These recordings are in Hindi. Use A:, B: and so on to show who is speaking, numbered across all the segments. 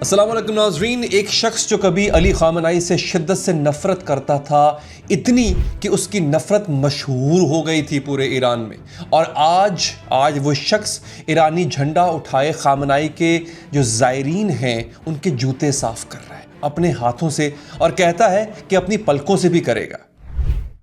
A: अस्सलाम वालेकुम नाज़रीन। एक शख्स जो कभी अली ख़ामेनी से शिद्दत से नफ़रत करता था, इतनी कि उसकी नफ़रत मशहूर हो गई थी पूरे ईरान में, और आज वो शख्स ईरानी झंडा उठाए ख़ामेनी के जो ज़ायरीन हैं उनके जूते साफ़ कर रहा है अपने हाथों से, और कहता है कि अपनी पलकों से भी करेगा।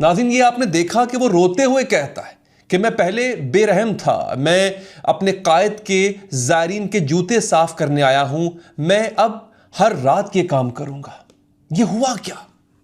A: नाज़रीन, ये आपने देखा कि वो रोते हुए कहता है कि मैं पहले बेरहम था, मैं अपने कायद के ज़ायरीन के जूते साफ करने आया हूं, मैं अब हर रात ये काम करूंगा। ये हुआ क्या?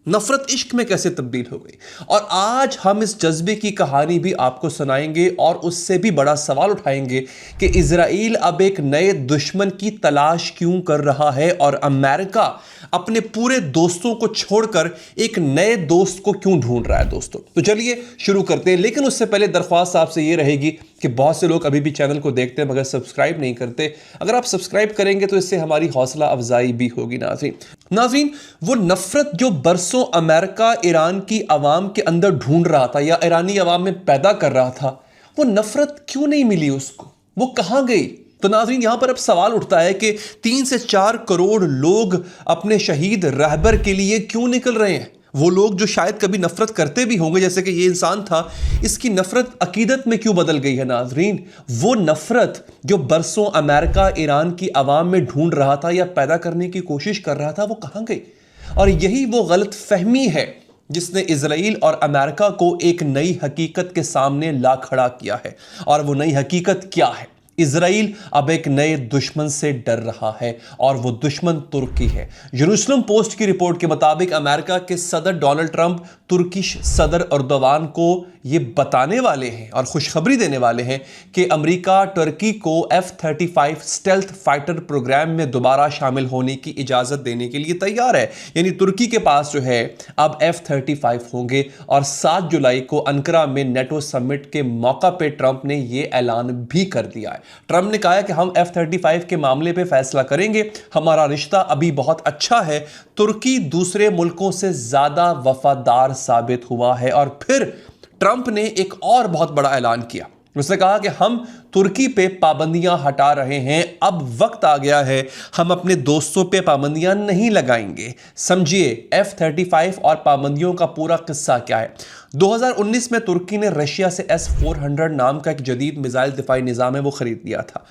A: नफरत इश्क में कैसे तब्दील हो गई? और आज हम इस जज्बे की कहानी भी आपको सुनाएंगे और उससे भी बड़ा सवाल उठाएंगे कि इजराइल अब एक नए दुश्मन की तलाश क्यों कर रहा है और अमेरिका अपने पूरे दोस्तों को छोड़कर एक नए दोस्त को क्यों ढूंढ रहा है। दोस्तों, तो चलिए शुरू करते हैं, लेकिन उससे पहले दरख्वास्त आपसे ये रहेगी कि बहुत से लोग अभी भी चैनल को देखते हैं मगर सब्सक्राइब नहीं करते। अगर आप सब्सक्राइब करेंगे तो इससे हमारी हौसला अफजाई भी होगी। नाज़रीन, वो नफरत जो बरसों अमेरिका ईरान की आवाम के अंदर ढूंढ रहा था या ईरानी आवाम में पैदा कर रहा था, वो नफरत क्यों नहीं मिली उसको? वो कहां गई? तो नाज़रीन, यहां पर अब सवाल उठता है कि 3 से 4 करोड़ लोग अपने शहीद रहबर के लिए क्यों निकल रहे हैं? वो लोग जो शायद कभी नफरत करते भी होंगे, जैसे कि ये इंसान था, इसकी नफरत अकीदत में क्यों बदल गई है? नाज़रीन, वो नफरत जो बरसों अमेरिका ईरान की आवाम में ढूंढ रहा था या पैदा करने की कोशिश कर रहा था, वो कहां गई? और यही वो गलत फहमी है जिसने इजराइल और अमेरिका को एक नई हकीकत के सामने ला खड़ा किया है। और वो नई हकीकत क्या है? इजराइल अब एक नए दुश्मन से डर रहा है और वो दुश्मन तुर्की है। जेरूसलम पोस्ट की रिपोर्ट के मुताबिक अमेरिका के सदर डोनाल्ड ट्रंप तुर्किश सदर एर्दोगान को ये बताने वाले हैं और खुशखबरी देने वाले हैं कि अमेरिका तुर्की को F-35 स्टेल्थ फाइटर प्रोग्राम में दोबारा शामिल होने की इजाज़त देने के लिए तैयार है। यानी तुर्की के पास जो है अब F-35 होंगे। और 7 जुलाई को अंकारा में नेटो समिट के मौका पे ट्रंप ने यह ऐलान भी कर दिया है। ट्रंप ने कहा है कि हम F-35 के मामले पे फैसला करेंगे, हमारा रिश्ता अभी बहुत अच्छा है, तुर्की दूसरे मुल्कों से ज्यादा वफादार साबित हुआ है। और फिर ट्रंप ने एक और बहुत बड़ा ऐलान किया। उसने कहा कि हम तुर्की पे पाबंदियां हटा रहे हैं, अब वक्त आ गया है हम अपने दोस्तों पे पाबंदियां नहीं लगाएंगे। समझिए F-35 और पाबंदियों का पूरा किस्सा क्या है। 2019 में तुर्की ने रशिया से S-400 नाम का एक जदीद मिसाइल दिफाई निज़ाम है वो खरीद लिया था।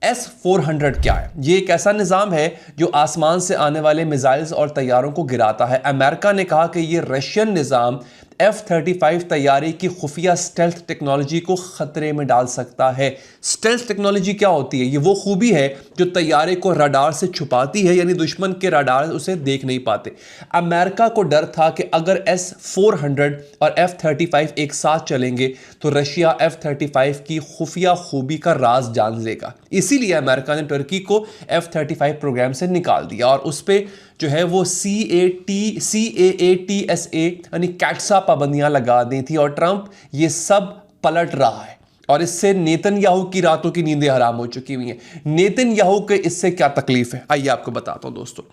A: S-400 क्या है? ये एक ऐसा निज़ाम है जो आसमान से आने वाले मिसाइल्स और तैयारों को गिराता है। अमेरिका ने कहा कि ये रशियन निज़ाम F-35 तैयारी की खुफिया स्टेल्थ टेक्नोलॉजी को खतरे में डाल सकता है। स्टेल्थ टेक्नोलॉजी क्या होती है? ये वो खूबी है जो तैयारे को रडार से छुपाती है, यानी दुश्मन के रडार उसे देख नहीं पाते। अमेरिका को डर था कि अगर S-400 और F-35 एक साथ चलेंगे तो रशिया F-35 की खुफिया खूबी का राज जान लेगा। इसीलिए अमेरिका ने तुर्की को F-35 प्रोग्राम से निकाल दिया और उस पर जो है वो CAATSA यानी कैट्सा पाबंदियां लगा दी थी। और ट्रंप ये सब पलट रहा है और इससे नेतन्याहू की रातों की नींदें हराम हो चुकी हुई हैं। नेतन्याहू के इससे क्या तकलीफ है, आइए आपको बताता हूं। दोस्तों,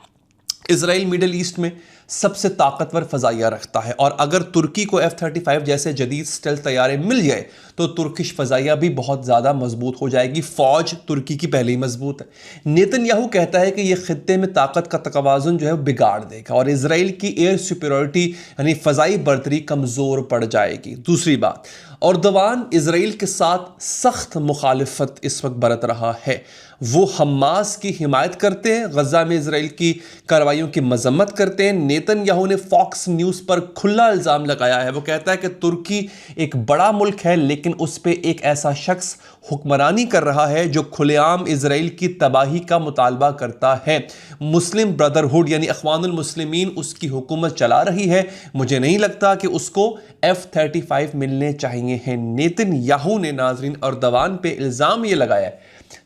A: इजराइल मिडिल ईस्ट में सबसे ताकतवर फजाइया रखता है और अगर तुर्की को F-35 जैसे जदीद स्टेल्थ तैयारे मिल जाए तो तुर्किश फजाइया भी बहुत ज़्यादा मजबूत हो जाएगी। फौज तुर्की की पहले ही मजबूत है। नेतन्याहू कहता है कि यह खित्ते में ताकत का तवाज़ुन जो है बिगाड़ देगा और इजराइल की एयर सुपीरियरिटी यानी फ़ज़ाई बर्तरी कमज़ोर पड़ जाएगी। दूसरी बात, एर्दोगान इजराइल के साथ सख्त मुखालिफत इस वक्त बरत रहा है। वो हमास की हिमायत करते हैं, गजा में इजराइल की कार्रवाइयों की मजम्मत करते हैं। नेतन्याहू ने फॉक्स न्यूज़ पर खुला इल्ज़ाम लगाया है। वो कहता है कि तुर्की एक बड़ा मुल्क है लेकिन उस पर एक ऐसा शख्स हुक्मरानी कर रहा है जो खुलेआम इजराइल की तबाही का मुतालबा करता है। मुस्लिम ब्रदरहुड यानी अख्वानुल मुस्लिमीन उसकी हुकूमत चला रही है। मुझे नहीं लगता कि उसको F-35 मिलने चाहिए हैं। नेतन्याहू ने नाज़रीन एर्दोगान पे इल्ज़ाम ये लगाया है,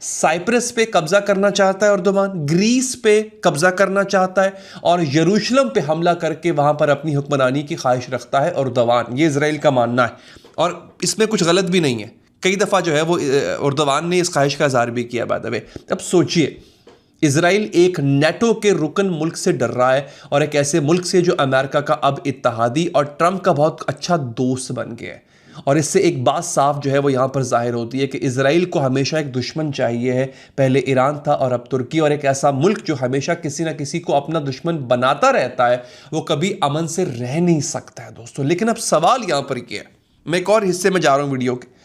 A: साइप्रस पे कब्जा करना चाहता है एर्दोगान, ग्रीस पे कब्जा करना चाहता है और यरूशलेम पे हमला करके वहां पर अपनी हुक्मरानी की ख्वाहिश रखता है एर्दोगान। ये इजराइल का मानना है और इसमें कुछ गलत भी नहीं है। कई दफ़ा जो है वो एर्दोगान ने इस ख्वाहिश का इज़हार भी किया। बाय द वे, अब सोचिए, इजराइल एक नेटो के रुकन मुल्क से डर रहा है और एक ऐसे मुल्क से जो अमेरिका का अब इत्तेहादी और ट्रंप का बहुत अच्छा दोस्त बन गया है। और इससे एक बात साफ जो है वो यहाँ पर जाहिर होती है कि इजराइल को हमेशा एक दुश्मन चाहिए है। पहले ईरान था और अब तुर्की, और एक ऐसा मुल्क जो हमेशा किसी ना किसी को अपना दुश्मन बनाता रहता है वो कभी अमन से रह नहीं सकता है दोस्तों। लेकिन अब सवाल यहाँ पर क्या है, मैं एक और हिस्से में जा रहा हूँ वीडियो के,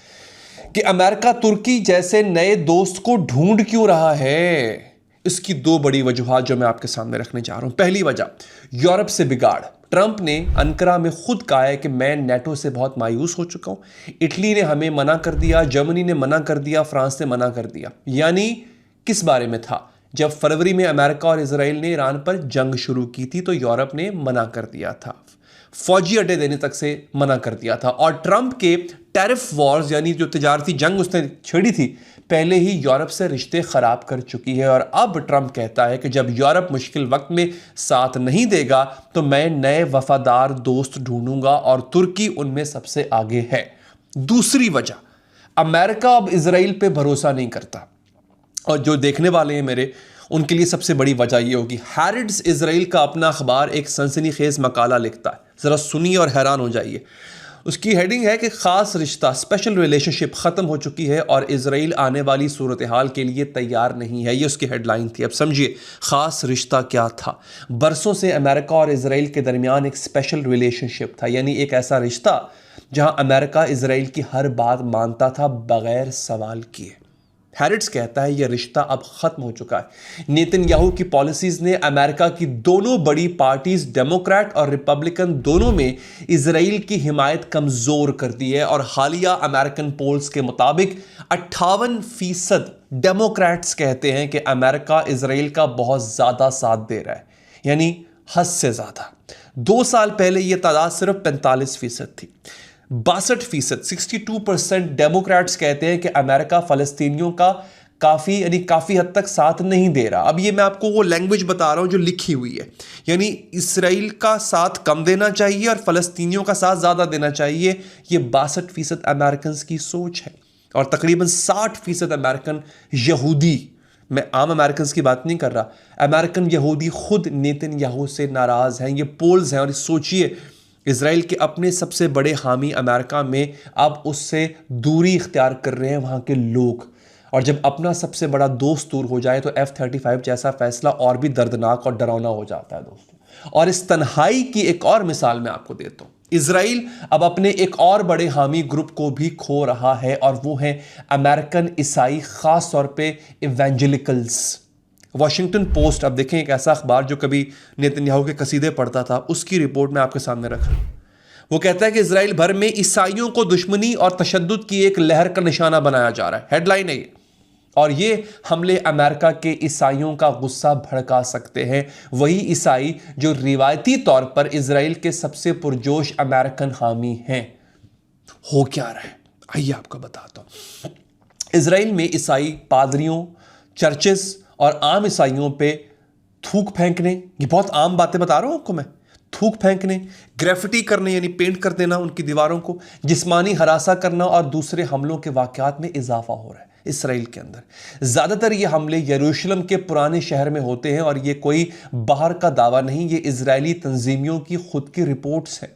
A: कि अमेरिका तुर्की जैसे नए दोस्त को ढूंढ क्यों रहा है। इसकी दो बड़ी वजूहात जो मैं आपके सामने रखने जा रहा हूं। पहली वजह, यूरोप से बिगाड़। ट्रंप ने अंकारा में खुद कहा है कि मैं नेटो से बहुत मायूस हो चुका हूं। इटली ने हमें मना कर दिया, जर्मनी ने मना कर दिया, फ्रांस ने मना कर दिया। यानी किस बारे में था? जब फरवरी में अमेरिका और इजराइल ने ईरान पर जंग शुरू की थी तो यूरोप ने मना कर दिया था, फौजी अड्डे देने तक से मना कर दिया था। और ट्रंप के टैरिफ वॉर्स यानी जो तिजारती जंग उसने छेड़ी थी, पहले ही यूरोप से रिश्ते खराब कर चुकी है। और अब ट्रंप कहता है कि जब यूरोप मुश्किल वक्त में साथ नहीं देगा तो मैं नए वफादार दोस्त ढूंढूंगा और तुर्की उनमें सबसे आगे है। दूसरी वजह, अमेरिका अब इजराइल पे भरोसा नहीं करता। और जो देखने वाले हैं मेरे, उनके लिए सबसे बड़ी वजह यह होगी, हैरिट्स इजराइल का अपना अखबार एक सनसनीखेज मकाला लिखता है, ज़रा सुनिए और हैरान हो जाइए। उसकी हेडिंग है कि ख़ास रिश्ता, स्पेशल रिलेशनशिप ख़त्म हो चुकी है और इजराइल आने वाली सूरत हाल के लिए तैयार नहीं है। ये उसकी हेडलाइन थी। अब समझिए ख़ास रिश्ता क्या था। बरसों से अमेरिका और इजराइल के दरमियान एक स्पेशल रिलेशनशिप था, यानी एक ऐसा रिश्ता जहां अमेरिका इजराइल की हर बात मानता था बगैर सवाल किए। हैरिट्स कहता है यह रिश्ता अब खत्म हो चुका है। नेतन्याहू की पॉलिसीज ने अमेरिका की दोनों बड़ी पार्टीज, डेमोक्रेट और रिपब्लिकन, दोनों में इजराइल की हिमायत कमजोर कर दी है। और हालिया अमेरिकन पोल्स के मुताबिक 58% डेमोक्रेट्स कहते हैं कि अमेरिका इजराइल का बहुत ज्यादा साथ दे रहा है, यानी हद से ज्यादा। 2 साल पहले यह तादाद सिर्फ 45% थी। 62% 62% डेमोक्रेट्स कहते हैं कि अमेरिका फलस्तीनियों का काफ़ी हद तक साथ नहीं दे रहा। अब ये मैं आपको वो लैंग्वेज बता रहा हूँ जो लिखी हुई है, यानी इसराइल का साथ कम देना चाहिए और फलस्तीनियों का साथ ज़्यादा देना चाहिए। ये 62% अमेरिकन की सोच है। और तकरीबन 60% अमेरिकन यहूदी, मैं आम अमेरिकन की बात नहीं कर रहा, अमेरिकन यहूदी खुद नेतन्याहू से नाराज़ हैं। ये पोल्स हैं। और सोचिए, इजराइल के अपने सबसे बड़े हामी अमेरिका में अब उससे दूरी इख्तियार कर रहे हैं वहाँ के लोग। और जब अपना सबसे बड़ा दोस्त दूर हो जाए तो F-35 जैसा फैसला और भी दर्दनाक और डरावना हो जाता है दोस्तों। और इस तन्हाई की एक और मिसाल मैं आपको देता हूँ। इजराइल अब अपने एक और बड़े हामी ग्रुप को भी खो रहा है और वो है अमेरिकन ईसाई, खास तौर पे इवेंजेलिकल्स। वॉशिंगटन पोस्ट, अब देखें, एक ऐसा अखबार जो कभी नेतन्याहू के कसीदे पढ़ता था, उसकी रिपोर्ट मैं आपके सामने रख रहा हूं। वो कहता है कि इजराइल भर में ईसाइयों को दुश्मनी और तशद्दुद की एक लहर का निशाना बनाया जा रहा है। हेडलाइन है ये। और ये हमले अमेरिका के ईसाइयों का गुस्सा भड़का सकते हैं, वही ईसाई जो रिवायती तौर पर इजराइल के सबसे पुरजोश अमेरिकन हामी हैं। हो क्या रहा है, आइए आपको बताता हूं। इजराइल में ईसाई पादरियों, चर्चेस और आम ईसाइयों पे थूक फेंकने, ये बहुत आम बातें बता रहा हूं आपको मैं, थूक फेंकने, ग्रेफिटी करने यानी पेंट कर देना उनकी दीवारों को, जिस्मानी हरासा करना और दूसरे हमलों के वाकयात में इजाफा हो रहा है इसराइल के अंदर। ज़्यादातर ये हमले यरूशलेम के पुराने शहर में होते हैं और ये कोई बाहर का दावा नहीं, ये इजरायली तंजीमियों की खुद की रिपोर्ट्स हैं।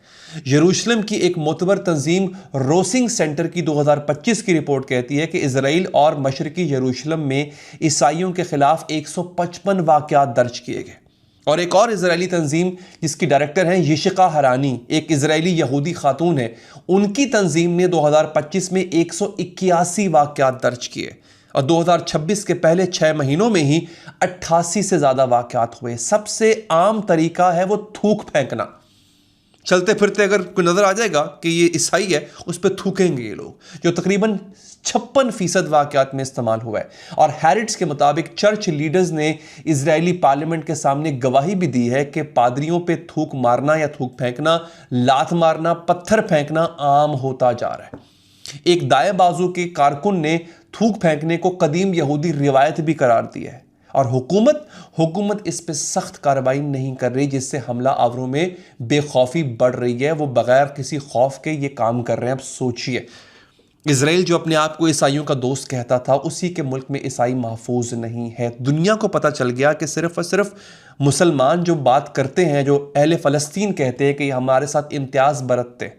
A: यरूशलेम की एक मोतबर तंजीम रोसिंग सेंटर की 2025 की रिपोर्ट कहती है कि इजराइल और मशरकी यरूशलेम में ईसाइयों के खिलाफ 155 वाकयात दर्ज किए गए। और एक और इजरायली तंजीम जिसकी डायरेक्टर हैं यिशिका हरानी, एक इजरायली यहूदी खातून है, उनकी तंजीम ने 2025 में 181 वाकयात दर्ज किए और 2026 के पहले 6 महीनों में ही 88 से ज़्यादा वाकयात हुए। सबसे आम तरीका है वो थूक फेंकना। चलते फिरते अगर कोई नजर आ जाएगा कि ये ईसाई है, उस पर थूकेंगे ये लोग, जो तकरीबन 56% वाकयात में इस्तेमाल हुआ है। और हैरिट्स के मुताबिक चर्च लीडर्स ने इजरायली पार्लियामेंट के सामने गवाही भी दी है कि पादरियों पे थूक मारना या थूक फेंकना, लात मारना, पत्थर फेंकना आम होता जा रहा है। एक दाएं बाजू के कारकुन ने थूक फेंकने को कदीम यहूदी रिवायत भी करार दी है। और हुकूमत इस पे सख्त कार्रवाई नहीं कर रही, जिससे हमला आवरों में बेखौफी बढ़ रही है। वो बगैर किसी खौफ के ये काम कर रहे हैं। अब सोचिए, इजराइल जो अपने आप को ईसाइयों का दोस्त कहता था, उसी के मुल्क में ईसाई महफूज नहीं है। दुनिया को पता चल गया कि सिर्फ और सिर्फ मुसलमान जो बात करते हैं, जो अहले फ़लस्तीन कहते हैं कि ये हमारे साथ इम्तियाज़ बरतते हैं,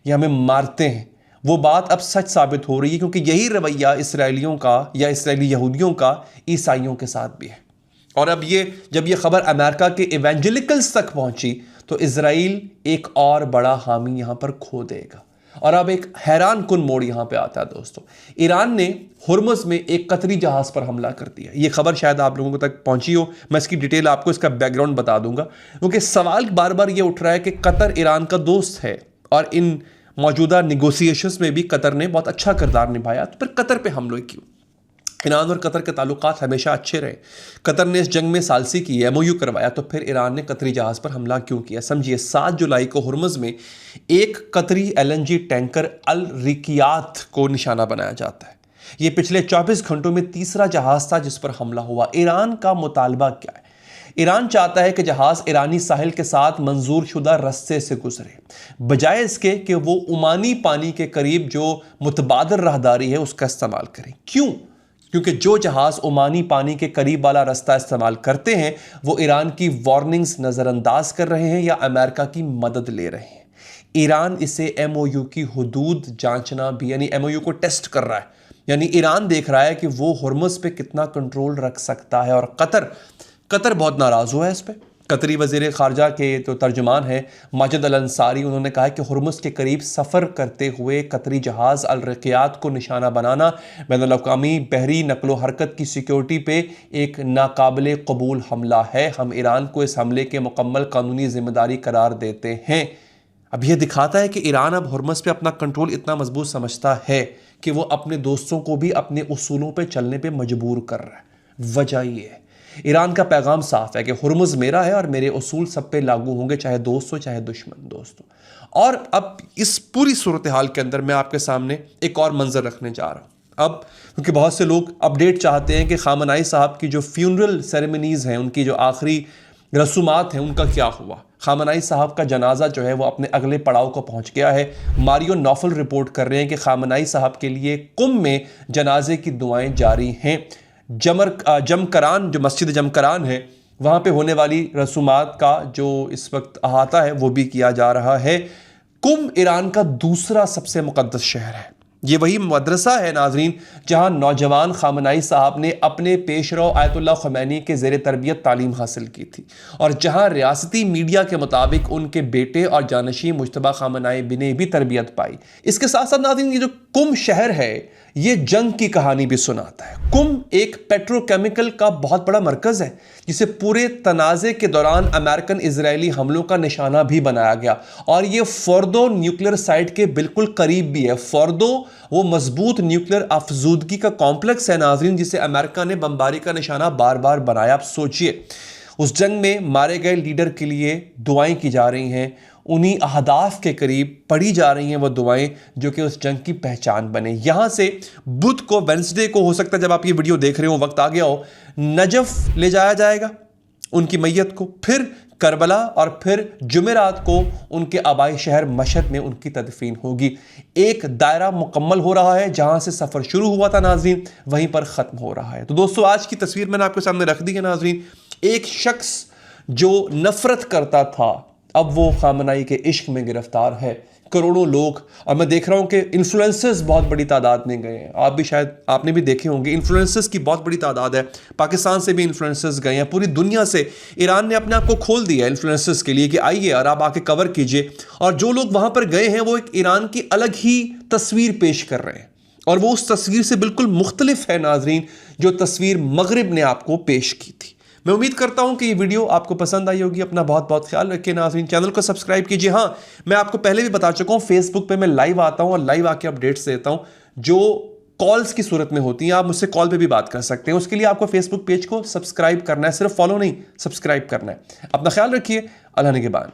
A: ये हमें मारते हैं, वो बात अब सच साबित हो रही है, क्योंकि यही रवैया इसराइलियों का या इसराइली यहूदियों का ईसाइयों के साथ भी है। और अब जब ये खबर अमेरिका के इवेंजेलिकल्स तक पहुंची तो इजराइल एक और बड़ा हामी यहां पर खो देगा। और अब एक हैरान कुन मोड़ यहां पे आता है दोस्तों। ईरान ने हुर्मुज में एक कतरी जहाज पर हमला कर दिया। ये खबर शायद आप लोगों तक पहुंची हो, मैं इसकी डिटेल आपको, इसका बैकग्राउंड बता दूंगा, क्योंकि सवाल बार बार ये उठ रहा है कि कतर ईरान का दोस्त है और इन मौजूदा निगोसिएशंस में भी कतर ने बहुत अच्छा किरदार निभाया, तो फिर कतर पे हमले क्यों? ईरान और कतर के ताल्लुकात हमेशा अच्छे रहे। कतर ने इस जंग में सालसी की, एमओयू करवाया, तो फिर ईरान ने कतरी जहाज पर हमला क्यों किया? समझिए, 7 जुलाई को हुर्मुज में एक कतरी एलएनजी टैंकर अल रिकियात को निशाना बनाया जाता है। यह पिछले 24 घंटों में तीसरा जहाज था जिस पर हमला हुआ। ईरान का मुतालबा क्या है? ईरान चाहता है कि जहाज ईरानी साहिल के साथ मंजूर शुदा रास्ते से गुजरे, बजाय इसके कि वो ओमानी पानी के करीब जो मुतबादल राहदारी है उसका इस्तेमाल करें। क्यों? क्योंकि जो जहाज ओमानी पानी के करीब वाला रास्ता इस्तेमाल करते हैं वो ईरान की वार्निंग्स नज़रअंदाज कर रहे हैं या अमेरिका की मदद ले रहे हैं। ईरान इसे एमओयू की हुदूद जांचना भी, यानी एमओयू को टेस्ट कर रहा है, यानी ईरान देख रहा है कि वो हुर्मुज पे कितना कंट्रोल रख सकता है। और कतर बहुत नाराज हुआ है इस पर। कतरी वज़ीर ख़ारजा के जो तर्जुमान है माजिद अल अंसारी, उन्होंने कहा कि हुर्मुज के करीब सफ़र करते हुए कतरी जहाज़ अल रिकियात को निशाना बनाना बैनुल-अक़वामी बहरी नकलो हरकत की सिक्योरिटी पे एक नाकाबिले कबूल हमला है। हम ईरान को इस हमले के मुकम्मल कानूनी जिम्मेदारी करार देते हैं। अब यह दिखाता है कि ईरान अब हुर्मुज पे अपना कंट्रोल इतना मजबूत समझता है कि वो अपने दोस्तों को भी अपने उसूलों पे चलने पे मजबूर कर रहा है। वजह ये है, ईरान का पैगाम साफ है कि हुर्मुज मेरा है और मेरे उसूल सब पे लागू होंगे, चाहे दोस्त हो चाहे दुश्मन दोस्तों। और अब इस पूरी सूरत हाल के अंदर मैं आपके सामने एक और मंजर रखने जा रहा हूं। अब क्योंकि बहुत से लोग अपडेट चाहते हैं कि खामनाई साहब की जो फ्यूनरल सेरेमनीज हैं, उनकी जो आखिरी रसूमात हैं, उनका क्या हुआ। खामनाई साहब का जनाजा जो है वो अपने अगले पड़ाव को पहुंच गया है। मारियो नौफल रिपोर्ट कर रहे हैं कि खामनाई साहब के लिए कुम में जनाजे की दुआएं जारी हैं। जमकरान, जो मस्जिद जमकरान है, वहाँ पे होने वाली रसूमात का जो इस वक्त अहाता है वो भी किया जा रहा है। कुम ईरान का दूसरा सबसे मुक़द्दस शहर है। ये वही मदरसा है नाजरीन जहाँ नौजवान खामनाई साहब ने अपने पेशरो आयतुल्लाह ख़ुमैनी के ज़ेर तरबियत तालीम हासिल की थी, और जहाँ रियासती मीडिया के मुताबिक उनके बेटे और जानशी मुज्तबा खामनाई ने भी तरबियत पाई। इसके साथ साथ नाज़रीन ये जो कुम शहर है ये जंग की कहानी भी सुनाता है। कुम एक पेट्रोकेमिकल का बहुत बड़ा मरकज़ है जिसे पूरे तनाज़े के दौरान अमेरिकन इजरायली हमलों का निशाना भी बनाया गया, और ये फोर्दो न्यूक्लियर साइट के बिल्कुल करीब भी है। फोर्दो वो मजबूत न्यूक्लियर अफजूदगी का कॉम्प्लेक्स है नाज़रीन जिसे अमेरिका ने बमबारी का निशाना बार बार बनाया। आप सोचिए, उस जंग में मारे गए लीडर के लिए दुआएं की जा रही हैं, उन्हीं अहदाफ के करीब पढ़ी जा रही हैं वो दुआएं जो कि उस जंग की पहचान बने। यहाँ से बुध को, वेंसडे को, हो सकता है जब आप ये वीडियो देख रहे हो वक्त आ गया हो, नजफ ले जाया जाएगा उनकी मैयत को, फिर करबला, और फिर जुमेरात को उनके आबाई शहर मशहद में उनकी तदफीन होगी। एक दायरा मुकम्मल हो रहा है, जहां से सफ़र शुरू हुआ था नाजरीन वहीं पर ख़त्म हो रहा है। तो दोस्तों आज की तस्वीर मैंने आपके सामने रख दी है नाजरीन। एक शख्स जो नफ़रत करता था अब वो खामनाई के इश्क में गिरफ्तार है। करोड़ों लोग, और मैं देख रहा हूँ कि इन्फ्लुएंसर्स बहुत बड़ी तादाद में गए हैं। आप भी शायद आपने भी देखे होंगे, इन्फ्लुएंसर्स की बहुत बड़ी तादाद है। पाकिस्तान से भी इन्फ्लुएंसर्स गए हैं, पूरी दुनिया से ईरान ने अपने आप को खोल दिया है इन्फ्लुएंसर्स के लिए कि आइए और आप आके कवर कीजिए। और जो लोग वहाँ पर गए हैं वो एक ईरान की अलग ही तस्वीर पेश कर रहे हैं, और वो उस तस्वीर से बिल्कुल मुख्तलिफ है नाजरीन जो तस्वीर मगरिब ने आपको पेश की थी। मैं उम्मीद करता हूं कि ये वीडियो आपको पसंद आई होगी। अपना बहुत बहुत ख्याल रखिए नाज़रीन, चैनल को सब्सक्राइब कीजिए। हाँ, मैं आपको पहले भी बता चुका हूं, फेसबुक पे मैं लाइव आता हूं और लाइव आके अपडेट्स देता हूं जो कॉल्स की सूरत में होती हैं। आप मुझसे कॉल पे भी बात कर सकते हैं। उसके लिए आपको फेसबुक पेज को सब्सक्राइब करना है, सिर्फ फॉलो नहीं, सब्सक्राइब करना है। अपना ख्याल रखिए। अल्लाह निगहबान।